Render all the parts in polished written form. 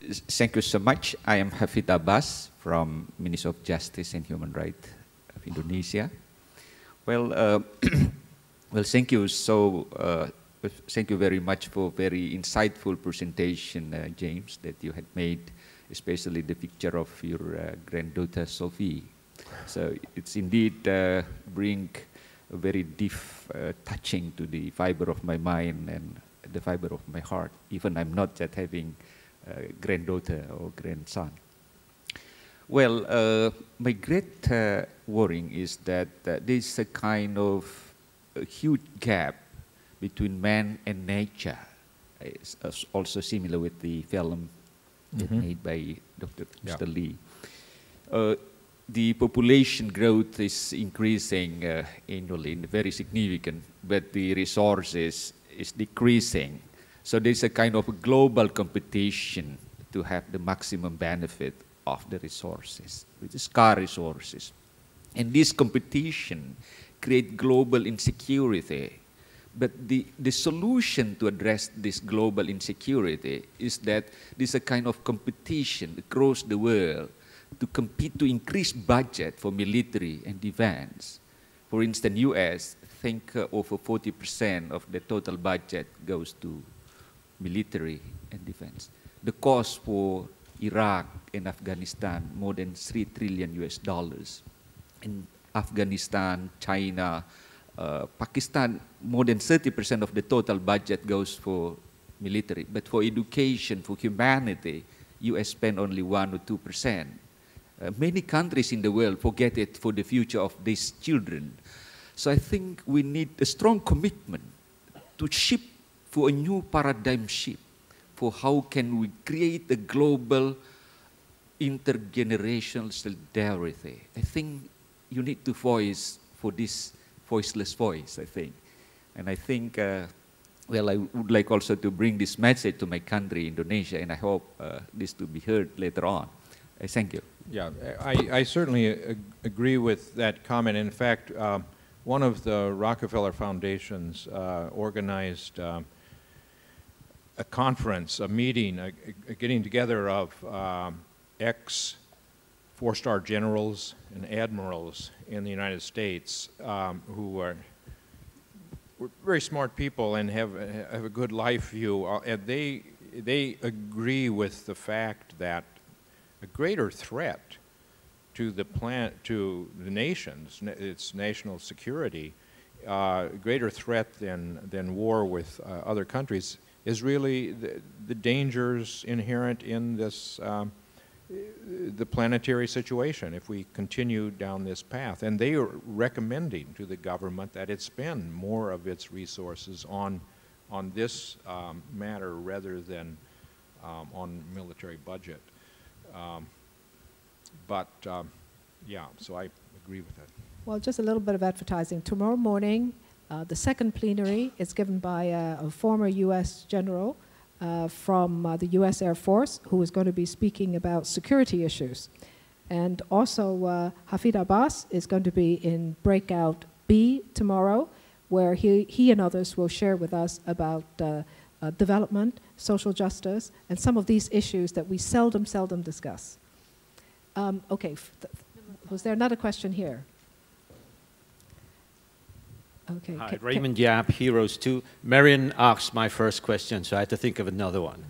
Thank you so much. I am Hafid Abbas from Ministry of Justice and Human Rights of Indonesia. Well, well, thank you. Thank you very much for very insightful presentation, James, that you had made, especially the picture of your granddaughter Sophie. So it's indeed bring a very deep touching to the fiber of my mind and the fiber of my heart. Even I'm not yet having granddaughter or grandson. Well, my great worrying is that there's a kind of a huge gap between man and nature. It's also similar with the film made by Mr. Lee. The population growth is increasing annually, very significant, but the resources is decreasing. So there's a kind of a global competition to have the maximum benefit of the resources, which is scarce resources. And this competition creates global insecurity. But the solution to address this global insecurity is that there's a kind of competition across the world to compete to increase budget for military and defense. For instance, US, I think over 40% of the total budget goes to military and defense. The cost for Iraq and Afghanistan, more than 3 trillion US dollars. In Afghanistan, China, Pakistan, more than 30% of the total budget goes for military. But for education, for humanity, US spend only 1 or 2%. Many countries in the world forget it for the future of these children. So I think we need a strong commitment to shift for a new paradigm shift for how can we create a global intergenerational solidarity. I think you need to voice for this voiceless voice, I think. And I think, well, I would like also to bring this message to my country, Indonesia, and I hope this to be heard later on. Thank you. Yeah, I certainly agree with that comment. In fact, one of the Rockefeller Foundations organized a conference, a meeting, a getting together of ex-four-star generals and admirals in the United States who are very smart people and have a good life view. And they agree with the fact that a greater threat to the nations, its national security, greater threat than war with other countries is really the dangers inherent in this, the planetary situation if we continue down this path. And they are recommending to the government that it spend more of its resources on this matter rather than on military budget. Yeah, so I agree with that. Well, just a little bit of advertising. Tomorrow morning, the second plenary is given by a former U.S. general from the U.S. Air Force who is going to be speaking about security issues. And also, Hafid Abbas is going to be in breakout B tomorrow, where he and others will share with us about development, social justice, and some of these issues that we seldom discuss. Okay, was there another question here? Okay. Hi, Raymond Yap, Heroes 2. Marion asked my first question, so I had to think of another one.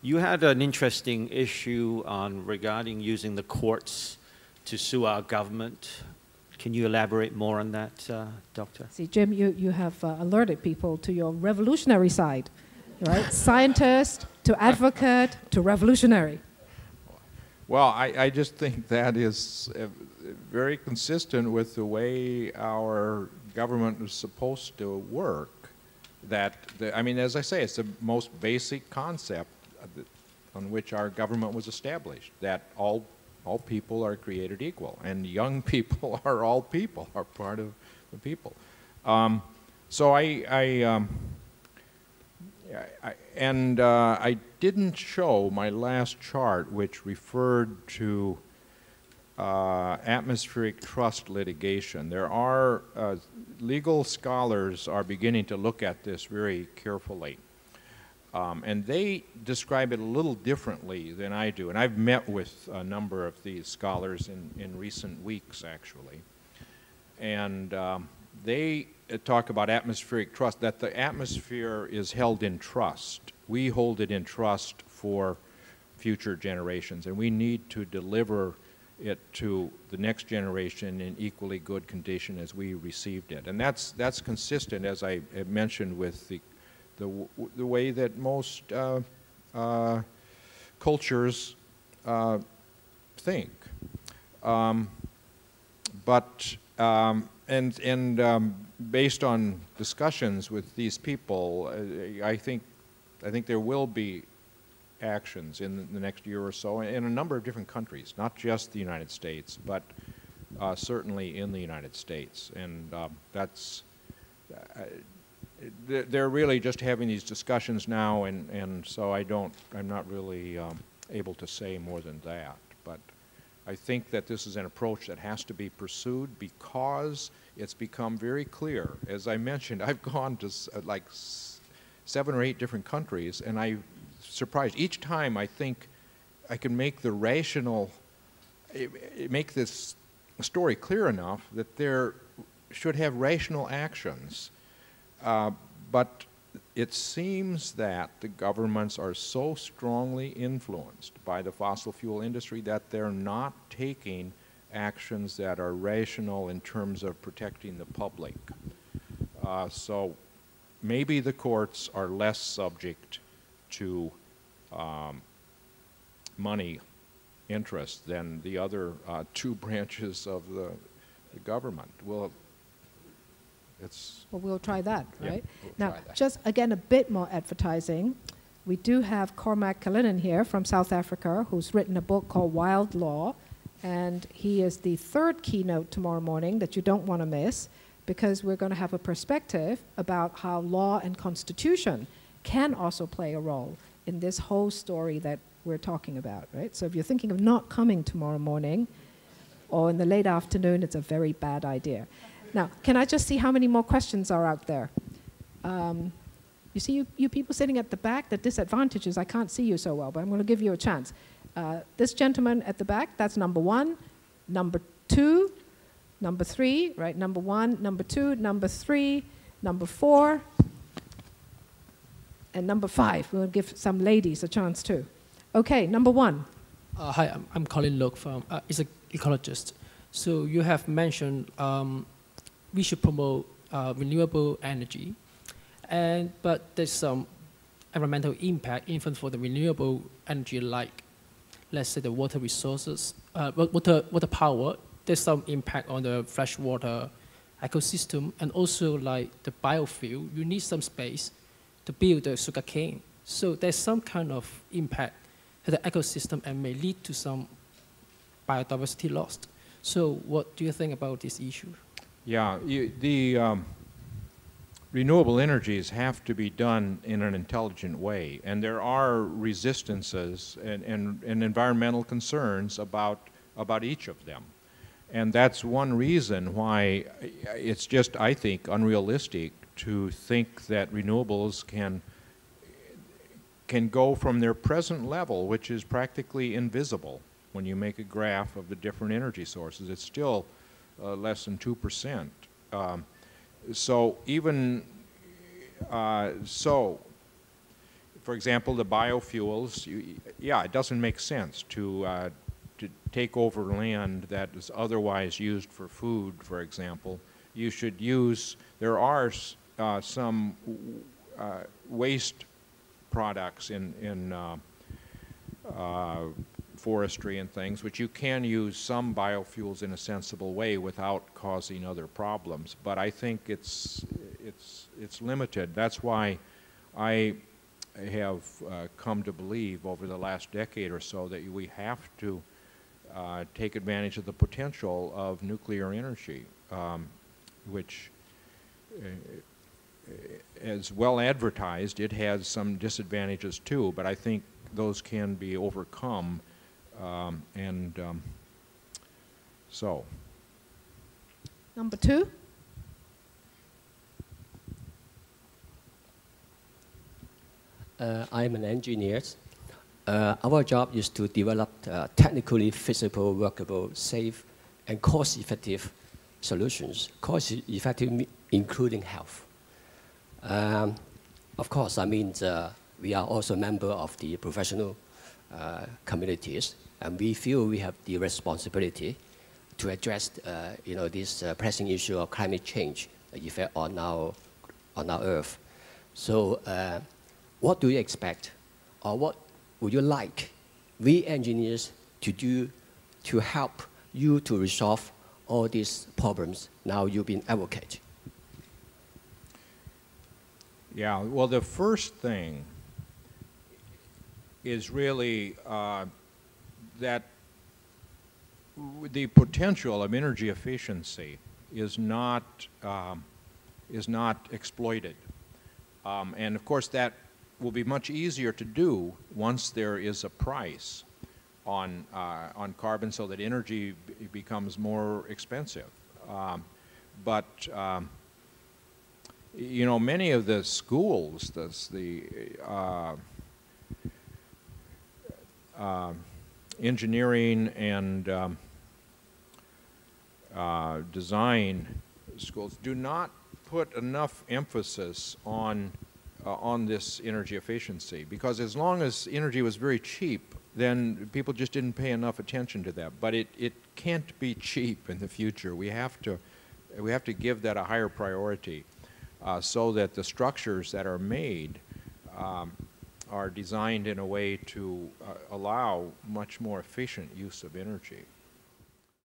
You had an interesting issue regarding using the courts to sue our government. Can you elaborate more on that, Doctor? See, Jim, you have alerted people to your revolutionary side, right? Scientist to advocate to revolutionary. Well, I just think that is very consistent with the way our government is supposed to work. I mean, as I say, it's the most basic concept on which our government was established, that all people are created equal, and young people are all people, are part of the people. So I didn't show my last chart, which referred to atmospheric trust litigation. There are legal scholars are beginning to look at this very carefully. And they describe it a little differently than I do. And I've met with a number of these scholars in recent weeks, actually. And they talk about atmospheric trust, that the atmosphere is held in trust. We hold it in trust for future generations, and we need to deliver it to the next generation in equally good condition as we received it. And that's consistent, as I mentioned, with the way that most cultures think. Based on discussions with these people, I think there will be actions in the next year or so in a number of different countries, not just the United States, but certainly in the United States. And they're really just having these discussions now, and so I'm not really able to say more than that. But I think that this is an approach that has to be pursued because it's become very clear. As I mentioned, I've gone to like 7 or 8 different countries, and I'm surprised. Each time I think I can make the rational, make this story clear enough that there should have rational actions. But it seems that the governments are so strongly influenced by the fossil fuel industry that they're not taking actions that are rational in terms of protecting the public. So maybe the courts are less subject to money interest than the other 2 branches of the government. Well, we'll try that, right? Yeah, Now, try that. just again, a bit more advertising. We do have Cormac Kalinin here from South Africa, who's written a book called Wild Law, and he is the 3rd keynote tomorrow morning that you don't want to miss, because we're going to have a perspective about how law and constitution can also play a role in this whole story that we're talking about, right? So if you're thinking of not coming tomorrow morning or in the late afternoon, it's a very bad idea. Now, can I just see how many more questions are out there? You see you people sitting at the back, the disadvantage is I can't see you so well, but I'm going to give you a chance. This gentleman at the back, that's number 1. Number 2, number 3, right? Number 1, number 2, number 3, number 4, and number 5. We'll give some ladies a chance too. Okay, number 1. Hi, I'm Colin Look from, is an ecologist. So you have mentioned we should promote renewable energy, but there's some environmental impact even for the renewable energy, like let's say the water resources, water power. There's some impact on the freshwater ecosystem, and also like the biofuel, you need some space to build the sugar cane. So there's some kind of impact to the ecosystem and may lead to some biodiversity loss. So what do you think about this issue? Yeah, the renewable energies have to be done in an intelligent way, and there are resistances and environmental concerns about each of them. And that's one reason why it's just, I think, unrealistic to think that renewables can go from their present level, which is practically invisible. When you make a graph of the different energy sources, it's still less than 2%. So even so, for example, the biofuels, it doesn't make sense to take over land that is otherwise used for food, for example. You should use, there are some waste products in forestry and things, which you can use some biofuels in a sensible way without causing other problems. But I think it's limited. That's why I have come to believe over the last decade or so that we have to take advantage of the potential of nuclear energy, which as well advertised, it has some disadvantages too, but I think those can be overcome. So. Number 2. I'm an engineer. Our job is to develop technically feasible, workable, safe, and cost-effective solutions. Cost-effective including health. Of course, I mean, we are also a member of the professional communities, and we feel we have the responsibility to address, this pressing issue of climate change effect on our Earth. So, what do you expect, or what would you like we engineers to do to help you to resolve all these problems now you've been advocate? Yeah, well, the first thing is really that the potential of energy efficiency is not exploited. And of course, that will be much easier to do once there is a price on carbon, so that energy becomes more expensive. Many of the schools, engineering and design schools do not put enough emphasis on this energy efficiency, because as long as energy was very cheap, then people just didn't pay enough attention to that. But it can't be cheap in the future. We have to give that a higher priority, so that the structures that are made are designed in a way to allow much more efficient use of energy.